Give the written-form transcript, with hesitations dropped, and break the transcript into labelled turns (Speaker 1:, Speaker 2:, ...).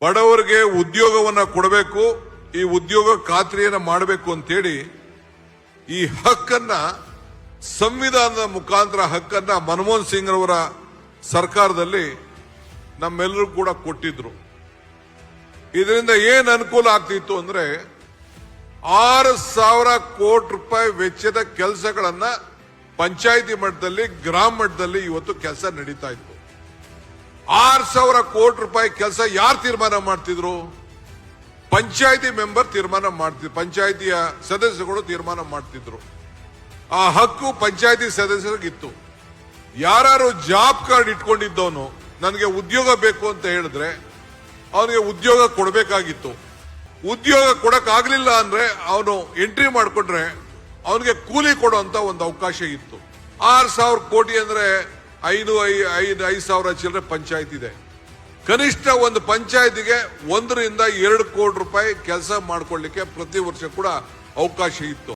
Speaker 1: ಬಡವರಿಗೆ ಉದ್ಯೋಗವನ್ನ ಕೊಡಬೇಕು, ಈ ಉದ್ಯೋಗ ಖಾತ್ರಿಯನ್ನ ಮಾಡಬೇಕು ಅಂತೇಳಿ ಈ ಹಕ್ಕನ್ನ ಸಂವಿಧಾನದ ಮುಖಾಂತರ ಹಕ್ಕನ್ನ ಮನಮೋಹನ್ ಸಿಂಗ್ ಅವರ ಸರ್ಕಾರದಲ್ಲಿ ನಮ್ಮೆಲ್ಲರೂ ಕೂಡ ಕೊಟ್ಟಿದ್ರು. ಇದರಿಂದ ಏನ್ ಅನುಕೂಲ ಆಗ್ತಿತ್ತು ಅಂದ್ರೆ 6,000 ಕೋಟಿ ರೂಪಾಯಿ ವೆಚ್ಚದ ಕೆಲಸಗಳನ್ನ ಪಂಚಾಯಿತಿ ಮಟ್ಟದಲ್ಲಿ, ಗ್ರಾಮ ಮಟ್ಟದಲ್ಲಿ ಇವತ್ತು ಕೆಲಸ ನಡೀತಾ ಇತ್ತು. 6,000 ಕೋಟಿ ರೂಪಾಯಿ ಕೆಲಸ ಯಾರು ತೀರ್ಮಾನ ಮಾಡ್ತಿದ್ರು? ಪಂಚಾಯಿತಿ ಮೆಂಬರ್ ತೀರ್ಮಾನ ಮಾಡ್ತಿದ್ರು, ಪಂಚಾಯಿತಿಯ ಸದಸ್ಯರುಗಳು ತೀರ್ಮಾನ ಮಾಡ್ತಿದ್ರು. ಆ ಹಕ್ಕು ಪಂಚಾಯಿತಿ ಸದಸ್ಯರಿಗಿತ್ತು. ಯಾರು ಜಾಬ್ ಕಾರ್ಡ್ ಇಟ್ಕೊಂಡಿದ್ದವನು ನನಗೆ ಉದ್ಯೋಗ ಬೇಕು ಅಂತ ಹೇಳಿದ್ರೆ ಅವನಿಗೆ ಉದ್ಯೋಗ ಕೊಡಬೇಕಾಗಿತ್ತು. ಉದ್ಯೋಗ ಕೊಡಕ್ಕಾಗ್ಲಿಲ್ಲ ಅಂದ್ರೆ ಅವನು ಎಂಟ್ರಿ ಮಾಡ್ಕೊಂಡ್ರೆ ಅವನಿಗೆ ಕೂಲಿ ಕೊಡುವಂತ ಒಂದು ಅವಕಾಶ ಇತ್ತು. 6,000 ಕೋಟಿ ಅಂದ್ರೆ 5,000 ಚಿಲ್ಲರೆ ಪಂಚಾಯತ್ ಇದೆ. ಕನಿಷ್ಠ ಒಂದು ಪಂಚಾಯತಿಗೆ 1 ರಿಂದ 2 ಕೋಟಿ ರೂಪಾಯಿ ಕೆಲಸ ಮಾಡ್ಕೊಳ್ಳಿಕ್ಕೆ ಪ್ರತಿ ವರ್ಷ ಕೂಡ ಅವಕಾಶ ಇತ್ತು.